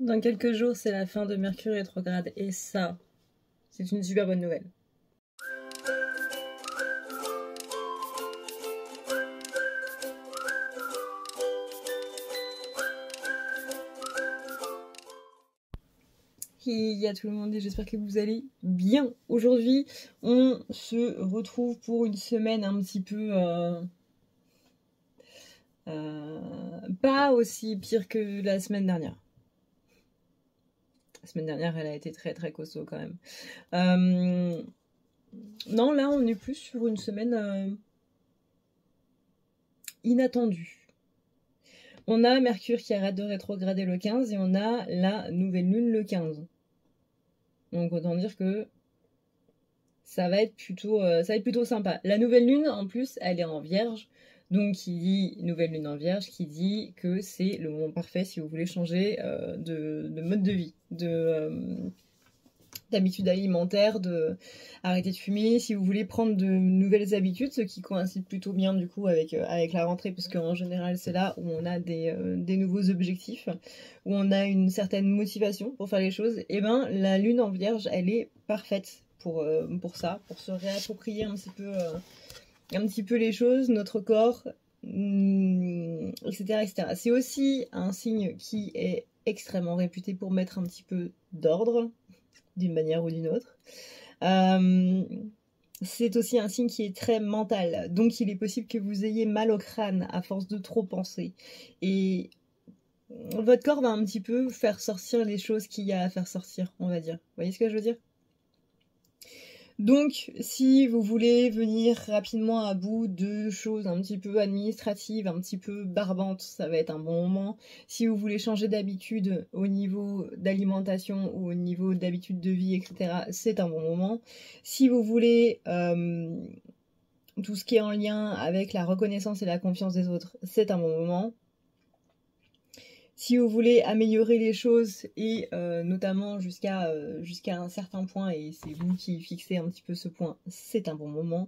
Dans quelques jours, c'est la fin de Mercure rétrograde et ça, c'est une super bonne nouvelle. Il y a tout le monde et j'espère que vous allez bien. Aujourd'hui, on se retrouve pour une semaine un petit peu pas aussi pire que la semaine dernière. La semaine dernière, elle a été très très costaud quand même. Non, là, on est plus sur une semaine inattendue. On a Mercure qui arrête de rétrograder le 15 et on a la nouvelle lune le 15. Donc autant dire que ça va être plutôt sympa. La nouvelle lune, en plus, elle est en Vierge. Donc, qui dit nouvelle lune en Vierge, qui dit que c'est le moment parfait si vous voulez changer de mode de vie, d'habitude alimentaire, de arrêter de fumer, si vous voulez prendre de nouvelles habitudes, ce qui coïncide plutôt bien du coup avec la rentrée, parce qu'en général c'est là où on a des nouveaux objectifs, où on a une certaine motivation pour faire les choses. Et ben la lune en Vierge, elle est parfaite pour ça, pour se réapproprier un petit peu les choses, notre corps, etc., etc. C'est aussi un signe qui est extrêmement réputé pour mettre un petit peu d'ordre, d'une manière ou d'une autre. C'est aussi un signe qui est très mental, donc il est possible que vous ayez mal au crâne à force de trop penser. Et votre corps va un petit peu faire sortir les choses qu'il y a à faire sortir, on va dire. Vous voyez ce que je veux dire ? Donc, si vous voulez venir rapidement à bout de choses un petit peu administratives, un petit peu barbantes, ça va être un bon moment. Si vous voulez changer d'habitude au niveau d'alimentation ou au niveau d'habitude de vie, etc., c'est un bon moment. Si vous voulez tout ce qui est en lien avec la reconnaissance et la confiance des autres, c'est un bon moment. Si vous voulez améliorer les choses et notamment jusqu'à un certain point, et c'est vous qui fixez un petit peu ce point, c'est un bon moment,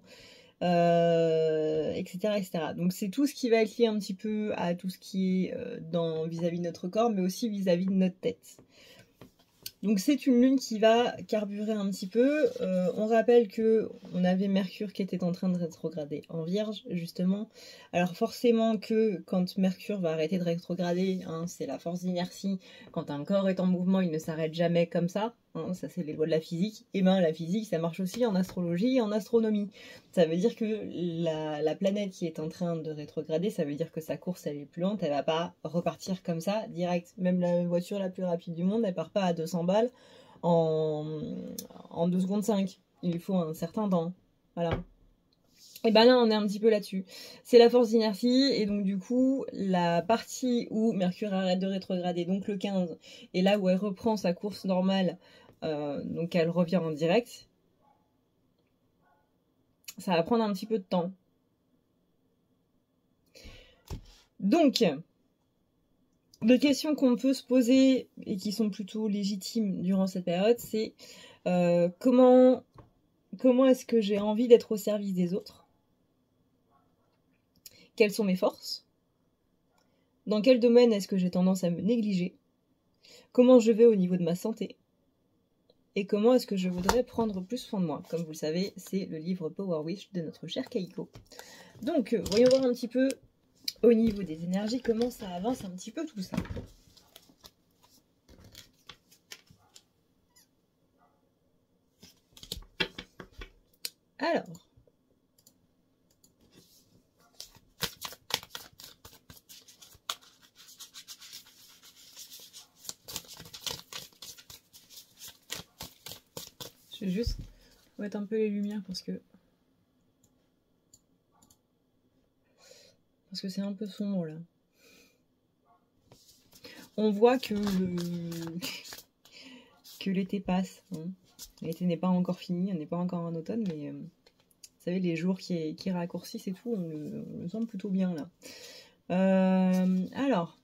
etc., etc. Donc c'est tout ce qui va être lié un petit peu à tout ce qui est vis-à-vis de notre corps, mais aussi vis-à-vis de notre tête. Donc c'est une lune qui va carburer un petit peu. On rappelle que on avait Mercure qui était en train de rétrograder en Vierge, justement. Alors forcément que quand Mercure va arrêter de rétrograder, hein, c'est la force d'inertie. Quand un corps est en mouvement, il ne s'arrête jamais comme ça. Hein, ça c'est les lois de la physique. Et ben la physique, ça marche aussi en astrologie et en astronomie. Ça veut dire que la planète qui est en train de rétrograder, ça veut dire que sa course elle est plus lente, elle va pas repartir comme ça direct. Même la voiture la plus rapide du monde, elle part pas à 200 balles en 2 secondes 5. Il lui faut un certain temps. Voilà. Et ben là on est un petit peu là-dessus. C'est la force d'inertie et donc du coup la partie où Mercure arrête de rétrograder, donc le 15, et là où elle reprend sa course normale, donc elle revient en direct, ça va prendre un petit peu de temps. Donc, les questions qu'on peut se poser et qui sont plutôt légitimes durant cette période, c'est comment est-ce que j'ai envie d'être au service des autres ? Quelles sont mes forces ? Dans quel domaine est-ce que j'ai tendance à me négliger ? Comment je vais au niveau de ma santé ? Et comment est-ce que je voudrais prendre plus soin de moi ? Comme vous le savez, c'est le livre Power Wish de notre cher Kaiko. Donc, voyons voir un petit peu au niveau des énergies comment ça avance un petit peu tout ça. Alors, je vais juste mettre un peu les lumières parce que c'est un peu sombre là. On voit que l'été passe. Hein. L'été n'est pas encore fini, on n'est pas encore en automne, mais vous savez, les jours qui raccourcissent et tout, on le sent plutôt bien là. Alors.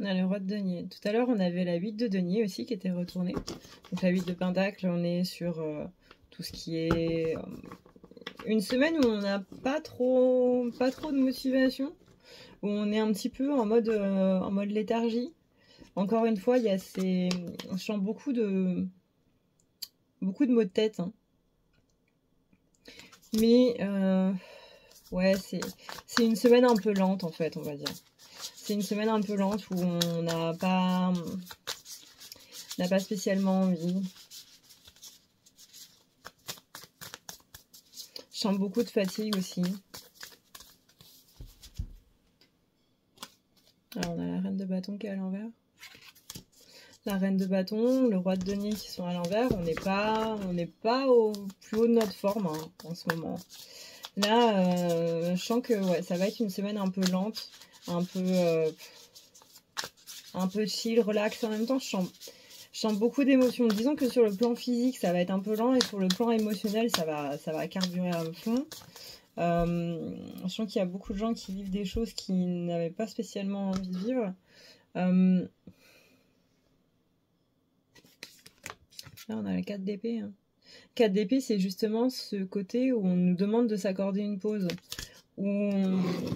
On a le roi de denier. Tout à l'heure, on avait la 8 de denier aussi qui était retournée. Donc la 8 de pentacle, on est sur tout ce qui est... une semaine où on n'a pas trop de motivation. Où on est un petit peu en mode léthargie. Encore une fois, il y a ces... Je sens beaucoup de maux de tête. Hein. Mais... ouais, c'est une semaine un peu lente en fait, on va dire. C'est une semaine un peu lente où on n'a pas spécialement envie. Je sens beaucoup de fatigue aussi. Alors on a la reine de bâton qui est à l'envers. La reine de bâton, le roi de denier qui sont à l'envers. On n'est pas au plus haut de notre forme hein, en ce moment. Là, je sens que ouais, ça va être une semaine un peu lente, un peu chill, relax. En même temps, je sens beaucoup d'émotions. Disons que sur le plan physique, ça va être un peu lent, et sur le plan émotionnel, ça va carburer à fond. Je sens qu'il y a beaucoup de gens qui vivent des choses qu'ils n'avaient pas spécialement envie de vivre. Là, on a la 4 d'épée. Hein. 4 d'épée, c'est justement ce côté où on nous demande de s'accorder une pause.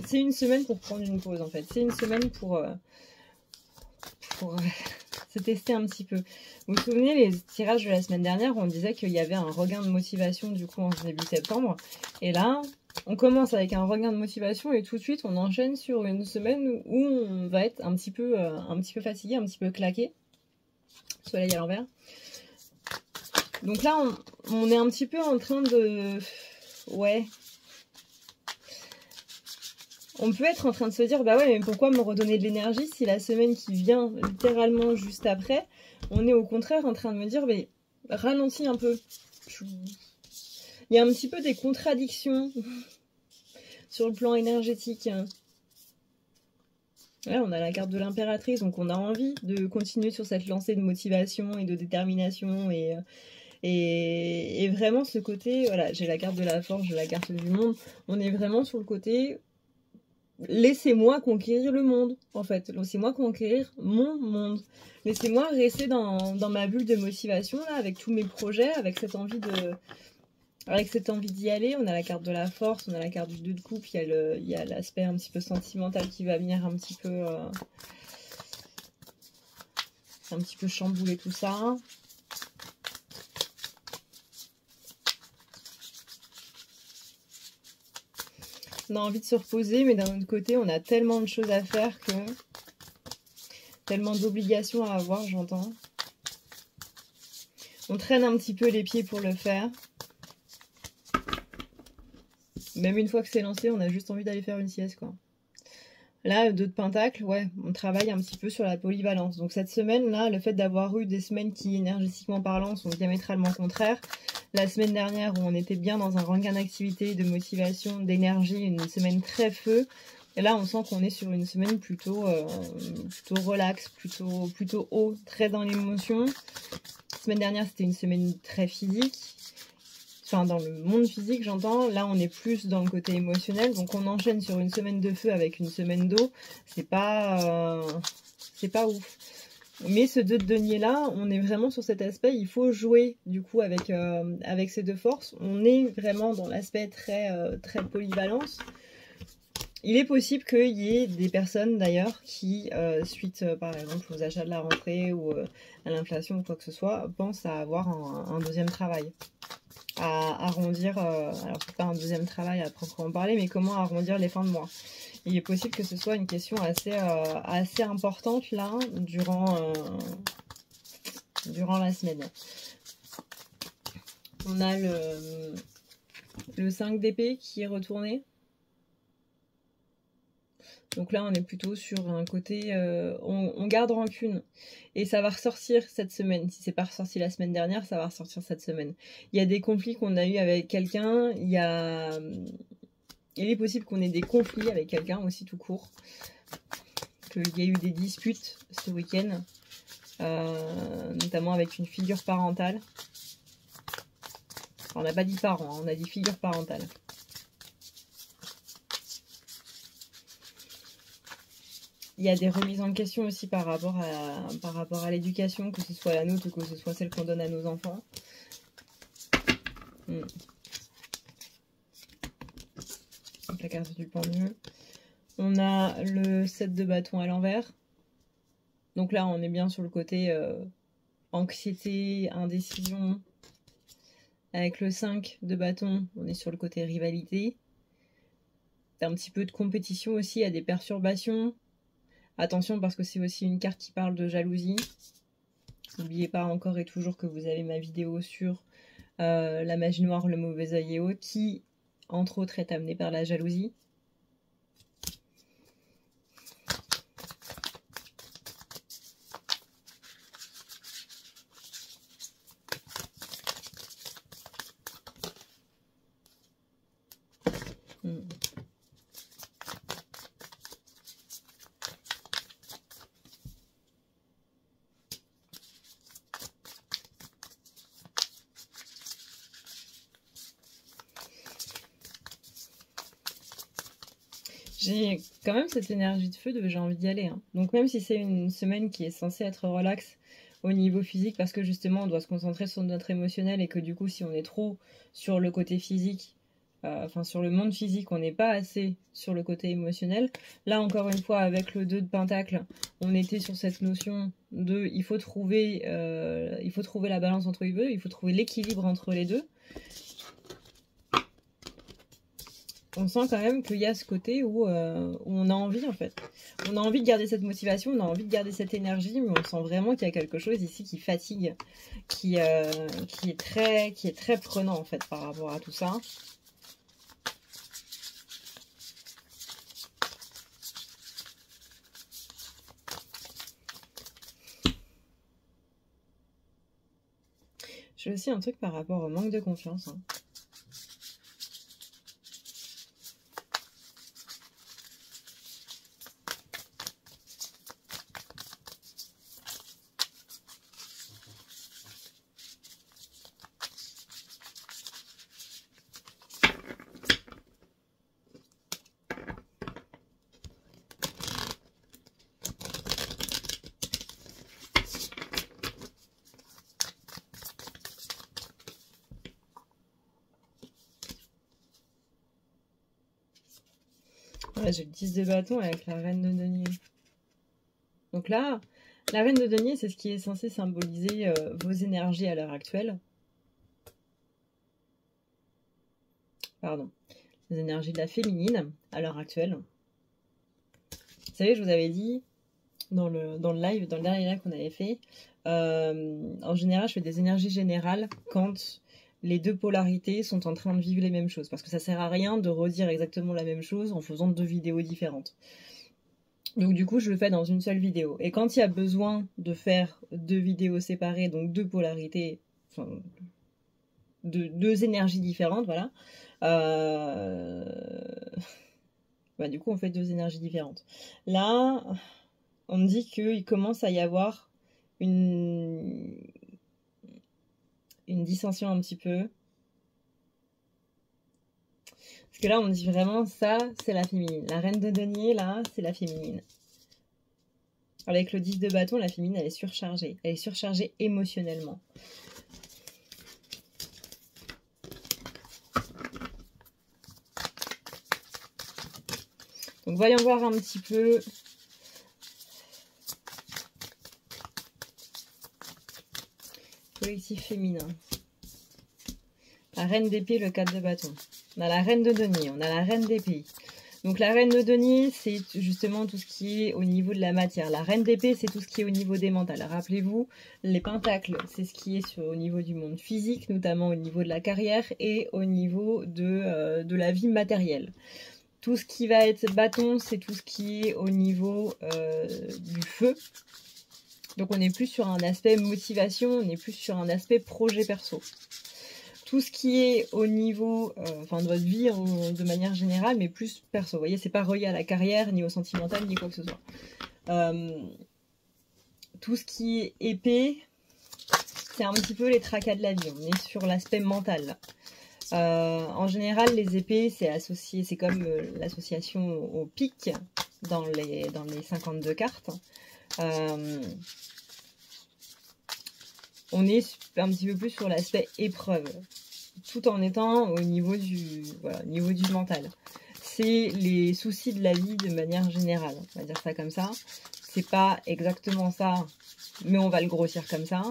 C'est une semaine pour prendre une pause, en fait. C'est une semaine pour se tester un petit peu. Vous vous souvenez, les tirages de la semaine dernière, on disait qu'il y avait un regain de motivation, du coup, en début septembre. Et là, on commence avec un regain de motivation et tout de suite, on enchaîne sur une semaine où on va être un petit peu fatigué, un petit peu claqué. Soleil à l'envers. Donc là, on est un petit peu en train de... Ouais. On peut être en train de se dire, bah ouais, mais pourquoi me redonner de l'énergie si la semaine qui vient littéralement juste après, on est au contraire en train de me dire, mais ralentis un peu. Il y a un petit peu des contradictions sur le plan énergétique. Là, on a la carte de l'impératrice, donc on a envie de continuer sur cette lancée de motivation et de détermination et vraiment ce côté, voilà, j'ai la carte de la force, j'ai la carte du monde, on est vraiment sur le côté, laissez-moi conquérir le monde, en fait, laissez-moi conquérir mon monde, laissez-moi rester dans ma bulle de motivation, là, avec tous mes projets, avec cette envie d'y aller. On a la carte de la force, on a la carte du 2 de coupe, il y a l'aspect un petit peu sentimental qui va venir un petit peu chambouler tout ça. On a envie de se reposer, mais d'un autre côté, on a tellement de choses à faire que... Tellement d'obligations à avoir, j'entends. On traîne un petit peu les pieds pour le faire. Même une fois que c'est lancé, on a juste envie d'aller faire une sieste, quoi. Là, 2 de pentacle, ouais, on travaille un petit peu sur la polyvalence. Donc cette semaine-là, le fait d'avoir eu des semaines qui, énergétiquement parlant, sont diamétralement contraires. La semaine dernière, où on était bien dans un regain d'activité, de motivation, d'énergie, une semaine très feu. Et là, on sent qu'on est sur une semaine plutôt relax, plutôt haut, très dans l'émotion. La semaine dernière, c'était une semaine très physique. Enfin, dans le monde physique, j'entends. Là, on est plus dans le côté émotionnel. Donc, on enchaîne sur une semaine de feu avec une semaine d'eau. C'est pas ouf. Mais ce 2 de denier-là, on est vraiment sur cet aspect. Il faut jouer, du coup, avec ces deux forces. On est vraiment dans l'aspect très polyvalence. Il est possible qu'il y ait des personnes, d'ailleurs, qui, suite, par exemple, aux achats de la rentrée ou à l'inflation ou quoi que ce soit, pensent à avoir un deuxième travail. À arrondir, alors c'est pas un deuxième travail à proprement parler, mais comment arrondir les fins de mois. Il est possible que ce soit une question assez importante là, durant la semaine. On a le 5 d'épée qui est retourné. Donc là, on est plutôt sur un côté... on garde rancune. Et ça va ressortir cette semaine. Si c'est pas ressorti la semaine dernière, ça va ressortir cette semaine. Il y a des conflits qu'on a eu avec quelqu'un. Il est possible qu'on ait des conflits avec quelqu'un aussi tout court. Qu'il y a eu des disputes ce week-end. Notamment avec une figure parentale. Enfin, on n'a pas dit parents, hein, on a dit figure parentale. il y a des remises en question aussi par rapport à l'éducation, que ce soit la nôtre ou que ce soit celle qu'on donne à nos enfants. Donc, la carte du pendu. On a le 7 de bâton à l'envers. Donc là, on est bien sur le côté anxiété, indécision. Avec le 5 de bâton, on est sur le côté rivalité. Un petit peu de compétition aussi, il y a des perturbations. Attention parce que c'est aussi une carte qui parle de jalousie. N'oubliez pas encore et toujours que vous avez ma vidéo sur la magie noire, le mauvais œil et autres, qui, entre autres, est amenée par la jalousie. J'ai quand même cette énergie de feu de j'ai envie d'y aller. Hein. Donc même si c'est une semaine qui est censée être relax au niveau physique, parce que justement on doit se concentrer sur notre émotionnel et que du coup si on est trop sur le côté physique, enfin sur le monde physique, on n'est pas assez sur le côté émotionnel. Là encore une fois avec le 2 de Pentacle, on était sur cette notion de il faut trouver la balance entre les deux, il faut trouver l'équilibre entre les deux. On sent quand même qu'il y a ce côté où on a envie en fait. On a envie de garder cette motivation, on a envie de garder cette énergie, mais on sent vraiment qu'il y a quelque chose ici qui fatigue, qui est très prenant en fait par rapport à tout ça. J'ai aussi un truc par rapport au manque de confiance. Hein. Là, j'ai le 10 de bâton avec la reine de denier. Donc là, la reine de denier, c'est ce qui est censé symboliser vos énergies à l'heure actuelle. Pardon. Les énergies de la féminine à l'heure actuelle. Vous savez, je vous avais dit dans le live, dans le dernier live qu'on avait fait, en général, je fais des énergies générales quand les deux polarités sont en train de vivre les mêmes choses. Parce que ça sert à rien de redire exactement la même chose en faisant 2 vidéos différentes. Donc du coup, je le fais dans une seule vidéo. Et quand il y a besoin de faire 2 vidéos séparées, donc 2 polarités, enfin, deux énergies différentes, voilà. Bah, du coup, on fait 2 énergies différentes. Là, on me dit qu'il commence à y avoir une dissension un petit peu. Parce que là, on me dit vraiment, ça, c'est la féminine. La reine de denier, là, c'est la féminine. Avec le 10 de bâton, la féminine, elle est surchargée. Elle est surchargée émotionnellement. Donc, voyons voir un petit peu. Collectif féminin. La reine d'épée, le 4 de bâton. On a la reine de denier, on a la reine d'épée. Donc la reine de denier, c'est justement tout ce qui est au niveau de la matière. La reine d'épée, c'est tout ce qui est au niveau des mentales. Rappelez-vous, les pentacles, c'est ce qui est au niveau du monde physique, notamment au niveau de la carrière et au niveau de la vie matérielle. Tout ce qui va être bâton, c'est tout ce qui est au niveau du feu. Donc on n'est plus sur un aspect motivation, on est plus sur un aspect projet perso. Tout ce qui est au niveau de votre vie de manière générale, mais plus perso. Vous voyez, c'est pas relié à la carrière, ni au sentimental, ni quoi que ce soit. Tout ce qui est épée, c'est un petit peu les tracas de la vie. On est sur l'aspect mental. En général, les épées, c'est associé, c'est comme l'association au pic. dans les 52 cartes. On est un petit peu plus sur l'aspect épreuve, tout en étant au niveau du mental. C'est les soucis de la vie de manière générale, on va dire ça comme ça. C'est pas exactement ça, mais on va le grossir comme ça.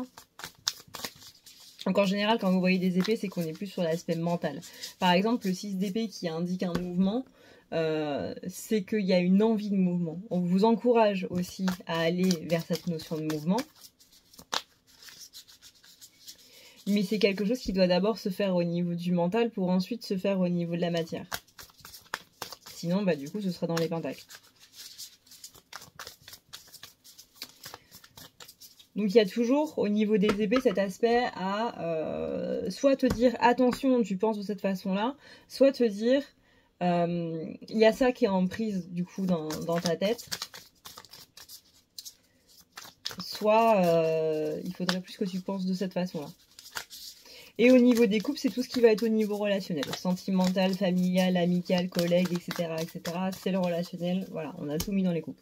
Donc en général, quand vous voyez des épées, c'est qu'on est plus sur l'aspect mental. Par exemple, le 6 d'épée qui indique un mouvement, c'est qu'il y a une envie de mouvement. On vous encourage aussi à aller vers cette notion de mouvement. Mais c'est quelque chose qui doit d'abord se faire au niveau du mental pour ensuite se faire au niveau de la matière. Sinon, bah, du coup, ce sera dans les pentacles. Donc, il y a toujours au niveau des épées cet aspect à soit te dire attention, tu penses de cette façon-là, soit te dire il y a ça qui est en prise du coup dans ta tête. Soit il faudrait plus que tu penses de cette façon-là. Et au niveau des couples, c'est tout ce qui va être au niveau relationnel. Sentimental, familial, amical, collègue, etc. etc. C'est le relationnel. Voilà, on a tout mis dans les couples.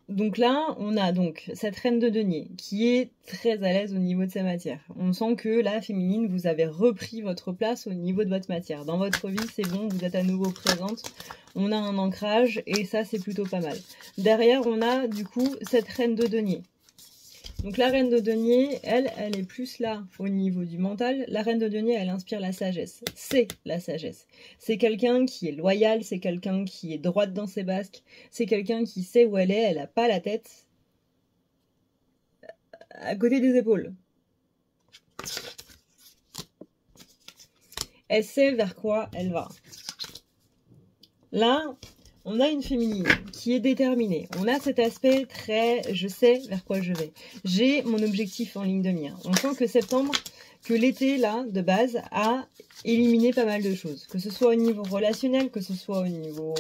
Donc là, on a donc cette reine de denier qui est très à l'aise au niveau de sa matière. On sent que là, féminine, vous avez repris votre place au niveau de votre matière. Dans votre vie, c'est bon, vous êtes à nouveau présente. On a un ancrage et ça, c'est plutôt pas mal. Derrière, on a du coup cette reine de denier. Donc la reine de denier, elle est plus là au niveau du mental. La reine de denier, elle inspire la sagesse. C'est la sagesse. C'est quelqu'un qui est loyal, c'est quelqu'un qui est droite dans ses basques, c'est quelqu'un qui sait où elle n'a pas la tête à côté des épaules. Elle sait vers quoi elle va. Là, on a une féminine qui est déterminée. On a cet aspect très « je sais vers quoi je vais ». J'ai mon objectif en ligne de mire. On sent que septembre, que l'été, là, de base, a éliminé pas mal de choses. Que ce soit au niveau relationnel, que ce soit au niveau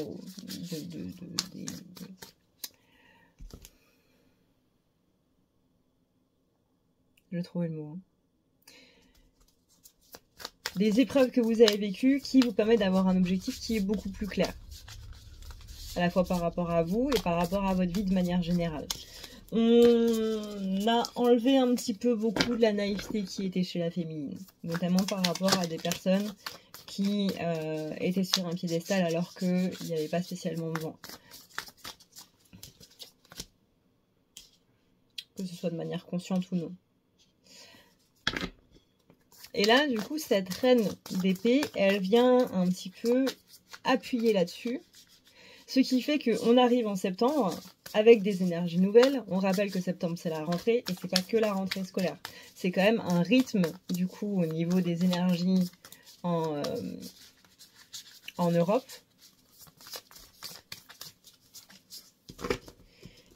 Je vais trouver le mot. Hein. Des épreuves que vous avez vécues qui vous permettent d'avoir un objectif qui est beaucoup plus clair. À la fois par rapport à vous et par rapport à votre vie de manière générale. On a enlevé un petit peu beaucoup de la naïveté qui était chez la féminine, notamment par rapport à des personnes qui étaient sur un piédestal alors qu'il n'y avait pas spécialement besoin. Que ce soit de manière consciente ou non. Et là, du coup, cette reine d'épée, elle vient un petit peu appuyer là-dessus. Ce qui fait qu'on arrive en septembre avec des énergies nouvelles. On rappelle que septembre, c'est la rentrée. Et c'est pas que la rentrée scolaire. C'est quand même un rythme, du coup, au niveau des énergies en Europe.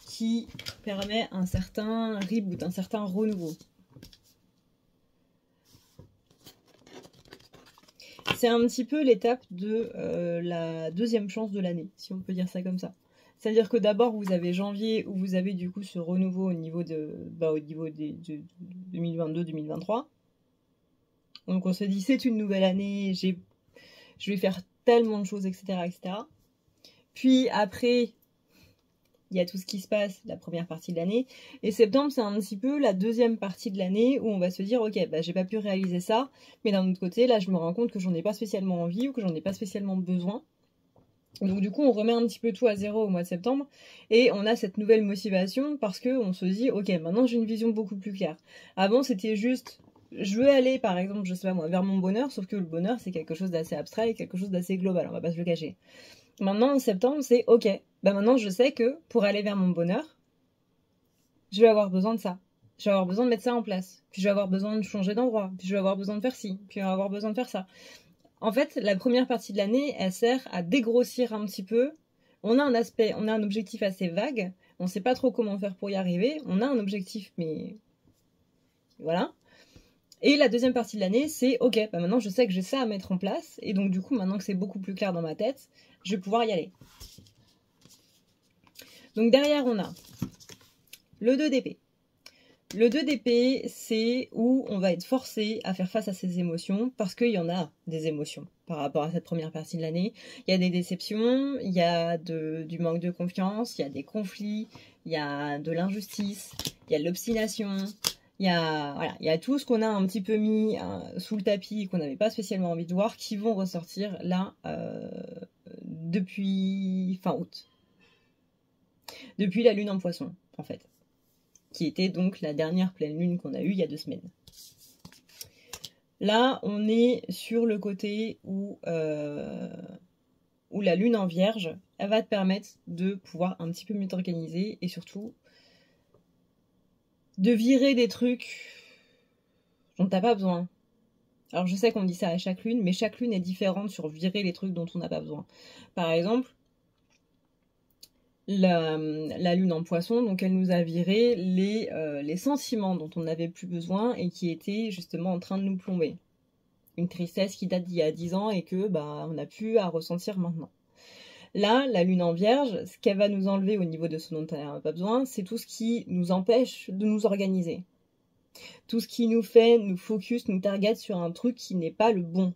Qui permet un certain reboot, un certain renouveau. C'est un petit peu l'étape de la deuxième chance de l'année, si on peut dire ça comme ça. C'est-à-dire que d'abord, vous avez janvier, où vous avez du coup ce renouveau au niveau de 2022-2023. Donc on se dit, c'est une nouvelle année, je vais faire tellement de choses, etc., etc. Puis après, il y a tout ce qui se passe la première partie de l'année. Et septembre, c'est un petit peu la deuxième partie de l'année où on va se dire, ok, bah, j'ai pas pu réaliser ça, mais d'un autre côté, là, je me rends compte que j'en ai pas spécialement envie ou que j'en ai pas spécialement besoin. Donc du coup, on remet un petit peu tout à zéro au mois de septembre et on a cette nouvelle motivation parce qu'on se dit, ok, maintenant j'ai une vision beaucoup plus claire. Avant, c'était juste, je veux aller, par exemple, je sais pas moi, vers mon bonheur, sauf que le bonheur, c'est quelque chose d'assez abstrait et quelque chose d'assez global, on va pas se le cacher. Maintenant, en septembre, c'est ok. Bah maintenant, je sais que pour aller vers mon bonheur, je vais avoir besoin de ça. Je vais avoir besoin de mettre ça en place. Puis je vais avoir besoin de changer d'endroit. Puis je vais avoir besoin de faire ci. Puis je vais avoir besoin de faire ça. En fait, la première partie de l'année, elle sert à dégrossir un petit peu. On a un objectif assez vague. On ne sait pas trop comment faire pour y arriver. On a un objectif, mais voilà. Et la deuxième partie de l'année, c'est ok, bah maintenant je sais que j'ai ça à mettre en place. Et donc du coup, maintenant que c'est beaucoup plus clair dans ma tête, je vais pouvoir y aller. Donc derrière, on a le 2 d'épée. Le 2 d'épée, c'est où on va être forcé à faire face à ses émotions, parce qu'il y en a des émotions par rapport à cette première partie de l'année. Il y a des déceptions, il y a du manque de confiance, il y a des conflits, il y a de l'injustice, il y a de l'obstination, il y a tout ce qu'on a un petit peu mis sous le tapis et qu'on n'avait pas spécialement envie de voir, qui vont ressortir là depuis fin août. Depuis la lune en poisson, en fait. Qui était donc la dernière pleine lune qu'on a eue il y a 2 semaines. Là, on est sur le côté où la lune en vierge, elle va te permettre de pouvoir un petit peu mieux t'organiser et surtout de virer des trucs dont t'as pas besoin. Alors je sais qu'on dit ça à chaque lune, mais chaque lune est différente sur virer les trucs dont on n'a pas besoin. Par exemple, la lune en poisson, donc elle nous a viré les sentiments dont on n'avait plus besoin et qui étaient justement en train de nous plomber. Une tristesse qui date d'il y a 10 ans et que on n'a plus à ressentir maintenant. Là, la lune en vierge, ce qu'elle va nous enlever au niveau de ce dont on n'a pas besoin, c'est tout ce qui nous empêche de nous organiser. Tout ce qui nous fait nous focus, nous target sur un truc qui n'est pas le bon.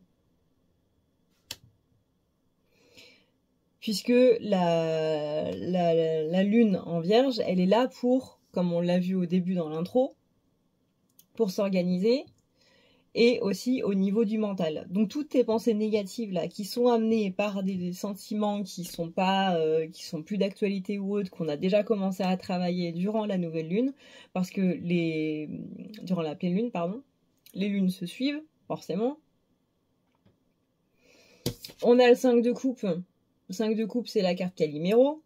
Puisque la lune en vierge, elle est là pour, comme on l'a vu au début dans l'intro, pour s'organiser et aussi au niveau du mental. Donc toutes tes pensées négatives là, qui sont amenées par des sentiments qui sont plus d'actualité ou autres, qu'on a déjà commencé à travailler durant la nouvelle lune, parce que durant la pleine lune, pardon, les lunes se suivent, forcément. On a le 5 de coupe. Le 5 de coupe, c'est la carte Calimero.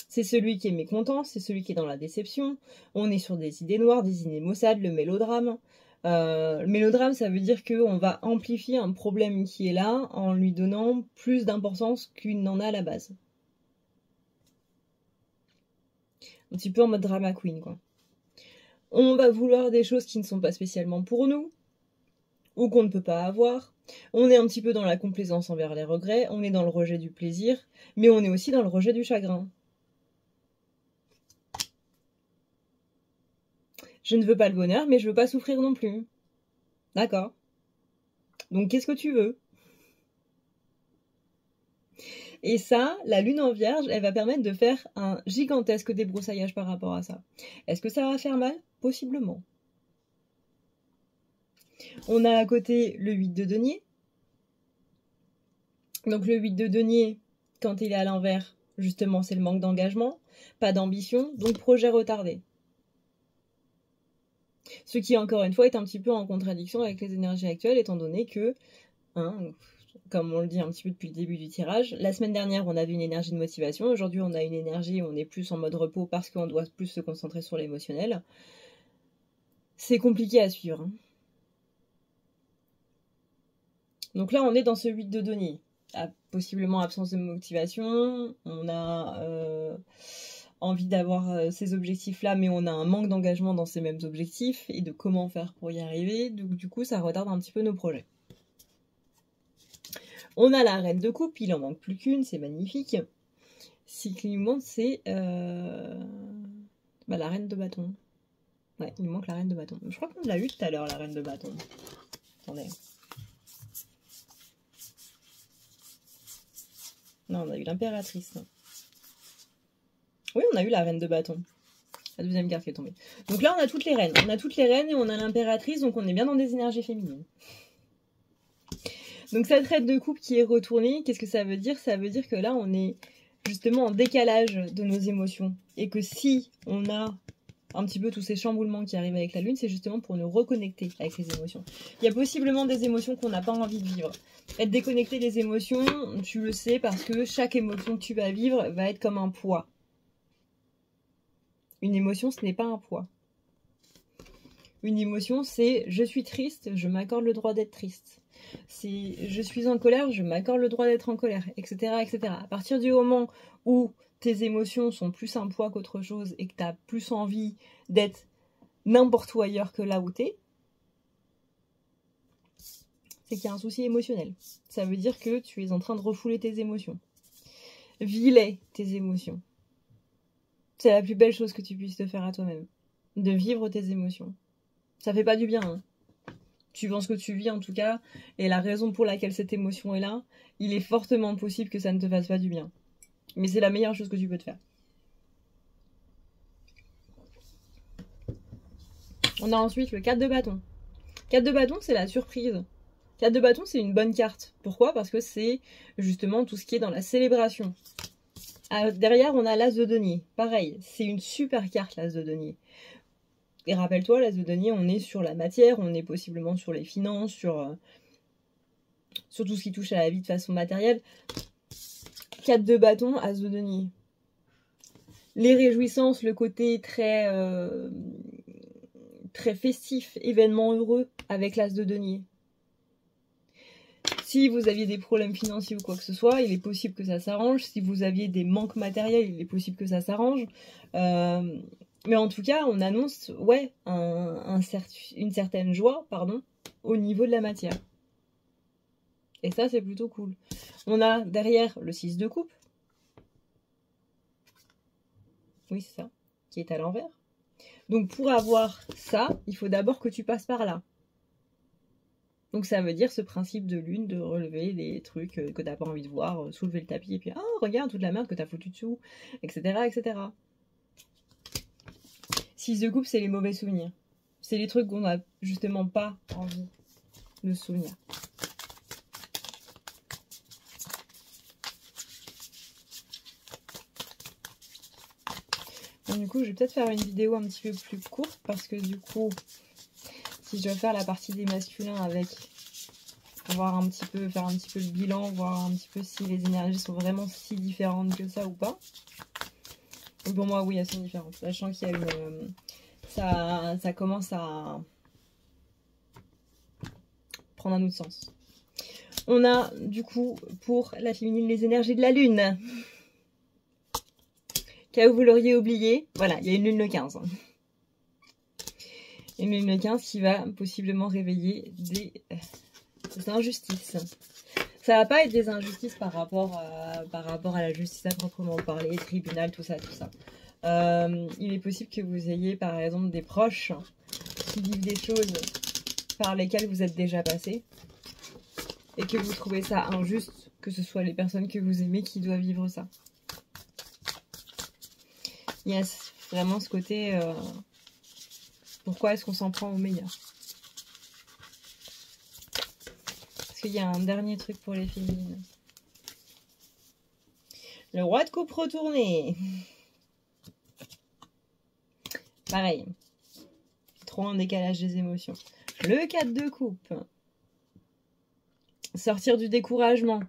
C'est celui qui est mécontent, c'est celui qui est dans la déception. On est sur des idées noires, des idées maussades, le mélodrame. Le mélodrame, ça veut dire qu'on va amplifier un problème qui est là en lui donnant plus d'importance qu'il n'en a à la base. Un petit peu en mode drama queen, quoi. On va vouloir des choses qui ne sont pas spécialement pour nous, ou qu'on ne peut pas avoir. On est un petit peu dans la complaisance envers les regrets, on est dans le rejet du plaisir, mais on est aussi dans le rejet du chagrin. Je ne veux pas le bonheur, mais je veux pas souffrir non plus. D'accord. Donc qu'est-ce que tu veux ? Et ça, la lune en vierge, elle va permettre de faire un gigantesque débroussaillage par rapport à ça. Est-ce que ça va faire mal ? Possiblement. On a à côté le 8 de denier. Donc le 8 de denier, quand il est à l'envers, justement, c'est le manque d'engagement, pas d'ambition, donc projet retardé. Ce qui, encore une fois, est un petit peu en contradiction avec les énergies actuelles, étant donné que, comme on le dit un petit peu depuis le début du tirage, la semaine dernière, on avait une énergie de motivation. Aujourd'hui, on a une énergie où on est plus en mode repos parce qu'on doit plus se concentrer sur l'émotionnel. C'est compliqué à suivre. Donc là, on est dans ce 8 de denier. Possiblement absence de motivation. On a envie d'avoir ces objectifs-là, mais on a un manque d'engagement dans ces mêmes objectifs et de comment faire pour y arriver. Donc du coup, ça retarde un petit peu nos projets. On a la reine de coupe, il en manque plus qu'une, c'est magnifique. Ce qui nous manque, c'est la reine de bâton. Ouais, il nous manque la reine de bâton. Je crois qu'on l'a eu tout à l'heure, la reine de bâton. Attendez. Non, on a eu l'impératrice. Oui, on a eu la reine de bâton. La deuxième carte qui est tombée. Donc là, on a toutes les reines. On a toutes les reines et on a l'impératrice, donc on est bien dans des énergies féminines. Donc cette reine de coupe qui est retournée, qu'est-ce que ça veut dire ? Ça veut dire que là, on est justement en décalage de nos émotions. Et que si on a un petit peu tous ces chamboulements qui arrivent avec la lune, c'est justement pour nous reconnecter avec les émotions. Il y a possiblement des émotions qu'on n'a pas envie de vivre. Être déconnecté des émotions, tu le sais, parce que chaque émotion que tu vas vivre va être comme un poids. Une émotion, ce n'est pas un poids. Une émotion, c'est je suis triste, je m'accorde le droit d'être triste. C'est je suis en colère, je m'accorde le droit d'être en colère, etc., etc. À partir du moment où tes émotions sont plus un poids qu'autre chose et que tu as plus envie d'être n'importe où ailleurs que là où tu es, c'est qu'il y a un souci émotionnel. Ça veut dire que tu es en train de refouler tes émotions. Vis-les, tes émotions. C'est la plus belle chose que tu puisses te faire à toi-même. de vivre tes émotions. Ça fait pas du bien, hein. Tu penses que tu vis en tout cas, et la raison pour laquelle cette émotion est là, il est fortement possible que ça ne te fasse pas du bien. Mais c'est la meilleure chose que tu peux te faire. On a ensuite le 4 de bâton. 4 de bâton, c'est la surprise. 4 de bâton, c'est une bonne carte. Pourquoi? Parce que c'est justement tout ce qui est dans la célébration. Derrière, on a l'as de denier. Pareil, c'est une super carte, l'as de denier. Et rappelle-toi, l'as de denier, on est sur la matière, on est possiblement sur les finances, sur tout ce qui touche à la vie de façon matérielle. 4 de bâton, as de denier. Les réjouissances, le côté très festif, événement heureux avec l'as de denier. Si vous aviez des problèmes financiers ou quoi que ce soit, il est possible que ça s'arrange. Si vous aviez des manques matériels, il est possible que ça s'arrange. Mais en tout cas, on annonce ouais, une certaine joie au niveau de la matière. Et ça, c'est plutôt cool. On a derrière le 6 de coupe. Oui, c'est ça, qui est à l'envers. Donc pour avoir ça, il faut d'abord que tu passes par là. Donc ça veut dire ce principe de lune, de relever les trucs que t'as pas envie de voir, soulever le tapis et puis oh regarde toute la merde que t'as foutu dessous, etc. etc. 6 de coupe, c'est les mauvais souvenirs. C'est les trucs qu'on n'a justement pas envie de se souvenir. Bon, du coup, je vais peut-être faire une vidéo un petit peu plus courte parce que du coup, si je dois faire la partie des masculins avec, voir un petit peu, faire un petit peu le bilan, voir un petit peu si les énergies sont vraiment si différentes que ça ou pas. Et pour moi, oui, elles sont différentes. Sachant qu'il y a une... ça commence à prendre un autre sens. On a, du coup, pour la féminine, les énergies de la lune. Cas où vous l'auriez oublié, voilà, il y a une lune le 15. Une lune le 15 qui va possiblement réveiller des injustices. Ça va pas être des injustices par rapport à la justice à proprement parler, tribunal, tout ça, tout ça. Il est possible que vous ayez par exemple des proches qui vivent des choses par lesquelles vous êtes déjà passé et que vous trouvez ça injuste que ce soit les personnes que vous aimez qui doivent vivre ça. Il y a vraiment ce côté pourquoi est-ce qu'on s'en prend au meilleur? Parce qu'il y a un dernier truc pour les féminines. Le roi de coupe retourné. Pareil. Trop en décalage des émotions. Le 4 de coupe. Sortir du découragement.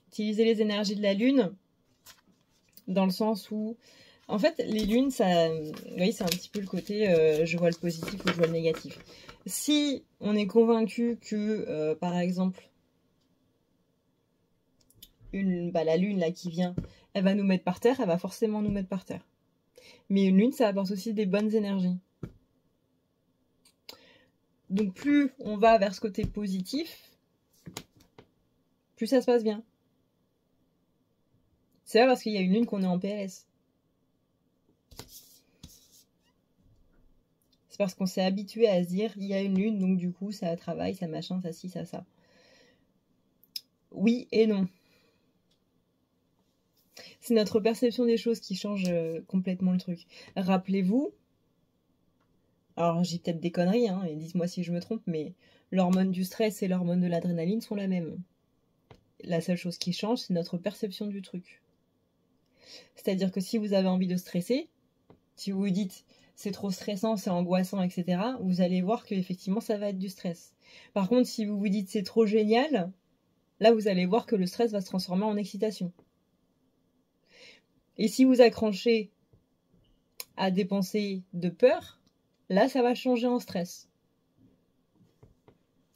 Utiliser les énergies de la lune. Dans le sens où... En fait, les lunes, ça, oui, c'est un petit peu le côté je vois le positif ou je vois le négatif. Si on est convaincu que, par exemple, la lune là qui vient, elle va nous mettre par terre, elle va forcément nous mettre par terre. Mais une lune, ça apporte aussi des bonnes énergies. Donc plus on va vers ce côté positif, plus ça se passe bien. C'est pas parce qu'il y a une lune qu'on est en PLS. C'est parce qu'on s'est habitué à se dire il y a une lune, donc du coup ça travaille, ça machin, ça ci, ça. Oui et non. C'est notre perception des choses qui change complètement le truc. Rappelez-vous, alors j'ai peut-être des conneries, hein, et dites-moi si je me trompe, mais l'hormone du stress et l'hormone de l'adrénaline sont la même. La seule chose qui change, c'est notre perception du truc. C'est-à-dire que si vous avez envie de stresser, si vous vous dites c'est trop stressant, c'est angoissant, etc., vous allez voir qu'effectivement ça va être du stress. Par contre, si vous vous dites c'est trop génial, là vous allez voir que le stress va se transformer en excitation. Et si vous accrochez à des pensées de peur, là ça va changer en stress.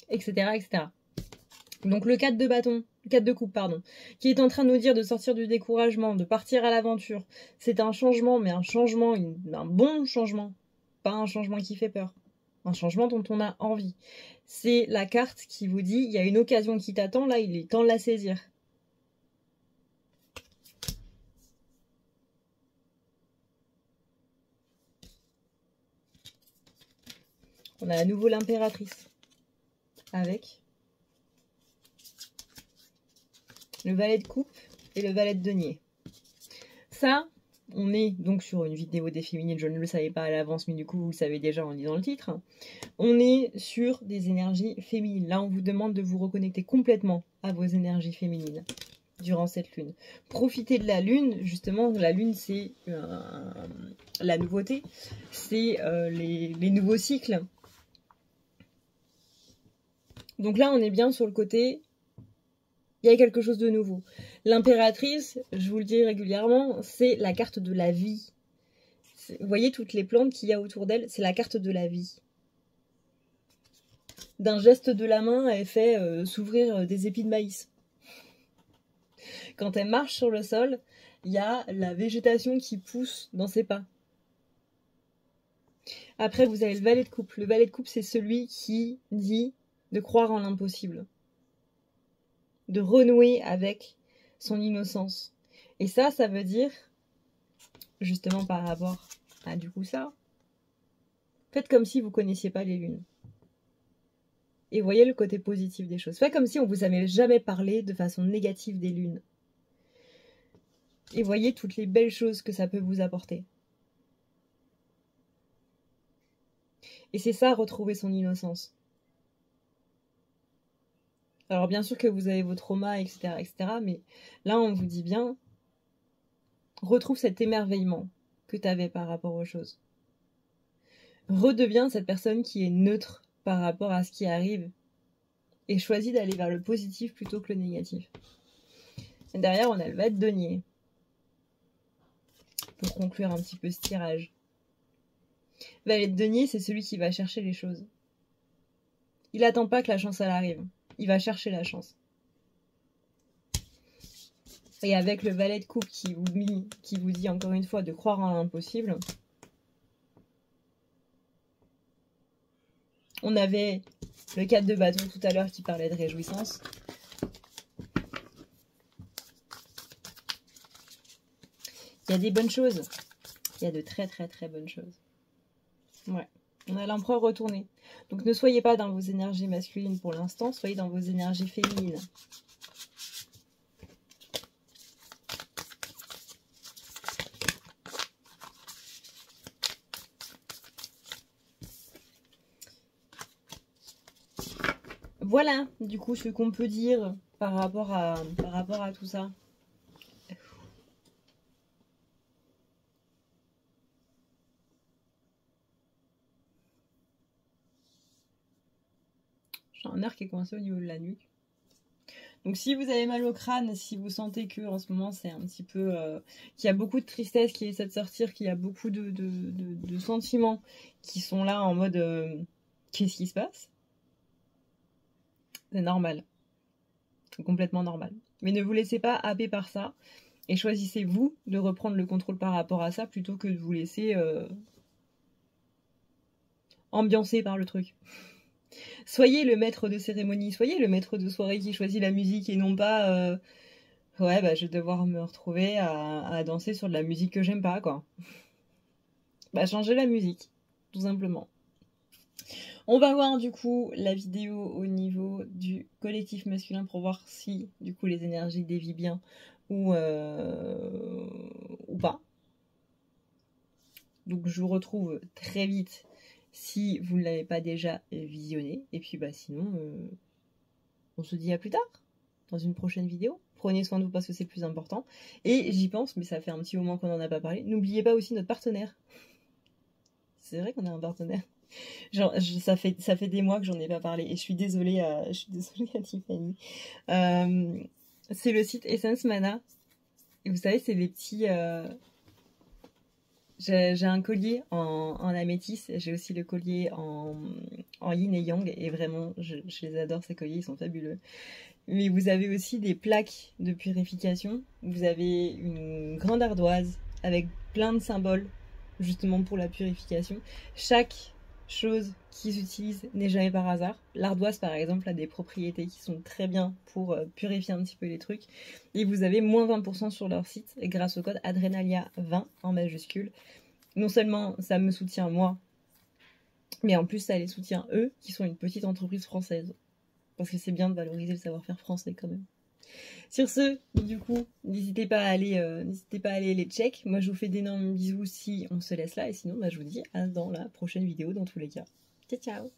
Etc. etc. Donc le 4 de bâton, 4 de coupe, pardon, qui est en train de nous dire de sortir du découragement, de partir à l'aventure. C'est un changement, mais un changement, un bon changement. Pas un changement qui fait peur. Un changement dont on a envie. C'est la carte qui vous dit, il y a une occasion qui t'attend, là, il est temps de la saisir. On a à nouveau l'impératrice avec le valet de coupe et le valet de denier. Ça, on est donc sur une vidéo des féminines, je ne le savais pas à l'avance, mais du coup vous le savez déjà en lisant le titre. On est sur des énergies féminines. Là, on vous demande de vous reconnecter complètement à vos énergies féminines durant cette lune. Profitez de la lune, justement, la lune c'est la nouveauté, c'est les nouveaux cycles. Donc là, on est bien sur le côté, il y a quelque chose de nouveau. L'impératrice, je vous le dis régulièrement, c'est la carte de la vie. Vous voyez toutes les plantes qu'il y a autour d'elle, c'est la carte de la vie. D'un geste de la main, elle fait s'ouvrir des épis de maïs. Quand elle marche sur le sol, il y a la végétation qui pousse dans ses pas. Après, vous avez le valet de coupe. Le valet de coupe, c'est celui qui dit de croire en l'impossible. De renouer avec son innocence. Et ça veut dire, justement par rapport à du coup ça, faites comme si vous ne connaissiez pas les lunes. Et voyez le côté positif des choses. Faites comme si on vous avait jamais parlé de façon négative des lunes. Et voyez toutes les belles choses que ça peut vous apporter. Et c'est ça, retrouver son innocence. Alors bien sûr que vous avez vos traumas, etc., etc., mais là on vous dit bien, retrouve cet émerveillement que tu avais par rapport aux choses. Redeviens cette personne qui est neutre par rapport à ce qui arrive et choisis d'aller vers le positif plutôt que le négatif. Et derrière, on a le valet de denier pour conclure un petit peu ce tirage. Valet de denier, c'est celui qui va chercher les choses. Il n'attend pas que la chance elle arrive. Il va chercher la chance. Et avec le valet de coupe qui vous dit encore une fois de croire en l'impossible, on avait le 4 de bâton tout à l'heure qui parlait de réjouissance. Il y a des bonnes choses. Il y a de très très très bonnes choses. Ouais. On a l'empereur retourné. Donc ne soyez pas dans vos énergies masculines pour l'instant, soyez dans vos énergies féminines. Voilà, du coup, ce qu'on peut dire par rapport à tout ça. J'ai un nerf qui est coincé au niveau de la nuque. Donc si vous avez mal au crâne, si vous sentez que en ce moment c'est un petit peu... qu'il y a beaucoup de tristesse qui essaie de sortir, qu'il y a beaucoup de sentiments qui sont là en mode qu'est-ce qui se passe? C'est normal. C'est complètement normal. Mais ne vous laissez pas happer par ça et choisissez vous de reprendre le contrôle par rapport à ça plutôt que de vous laisser ambiancer par le truc. Soyez le maître de cérémonie, soyez le maître de soirée qui choisit la musique et non pas ouais bah je vais devoir me retrouver à danser sur de la musique que j'aime pas quoi. Bah changez la musique, tout simplement. On va voir du coup la vidéo au niveau du collectif masculin pour voir si du coup les énergies dévient bien ou pas. Donc je vous retrouve très vite si vous ne l'avez pas déjà visionné. Et puis bah sinon, on se dit à plus tard dans une prochaine vidéo. Prenez soin de vous parce que c'est le plus important. Et j'y pense, mais ça fait un petit moment qu'on n'en a pas parlé. N'oubliez pas aussi notre partenaire. C'est vrai qu'on a un partenaire. Genre, ça fait des mois que j'en ai pas parlé. Et je suis désolée à Tiffany. C'est le site Essence Mana. Et vous savez, c'est les petits... J'ai un collier en améthyste, j'ai aussi le collier en yin et yang, et vraiment, je les adore ces colliers, ils sont fabuleux. Mais vous avez aussi des plaques de purification, vous avez une grande ardoise avec plein de symboles, justement pour la purification. Chaque chose qu'ils utilisent n'est jamais par hasard. L'ardoise, par exemple, a des propriétés qui sont très bien pour purifier un petit peu les trucs. Et vous avez moins 20% sur leur site grâce au code Adrenalia20 en majuscule. Non seulement ça me soutient moi Mais en plus, ça les soutient eux, qui sont une petite entreprise française. Parce que c'est bien de valoriser le savoir-faire français quand même. Sur ce, du coup, n'hésitez pas à aller les check. Moi, je vous fais d'énormes bisous si on se laisse là. Et sinon, bah, je vous dis à dans la prochaine vidéo dans tous les cas. Ciao, ciao!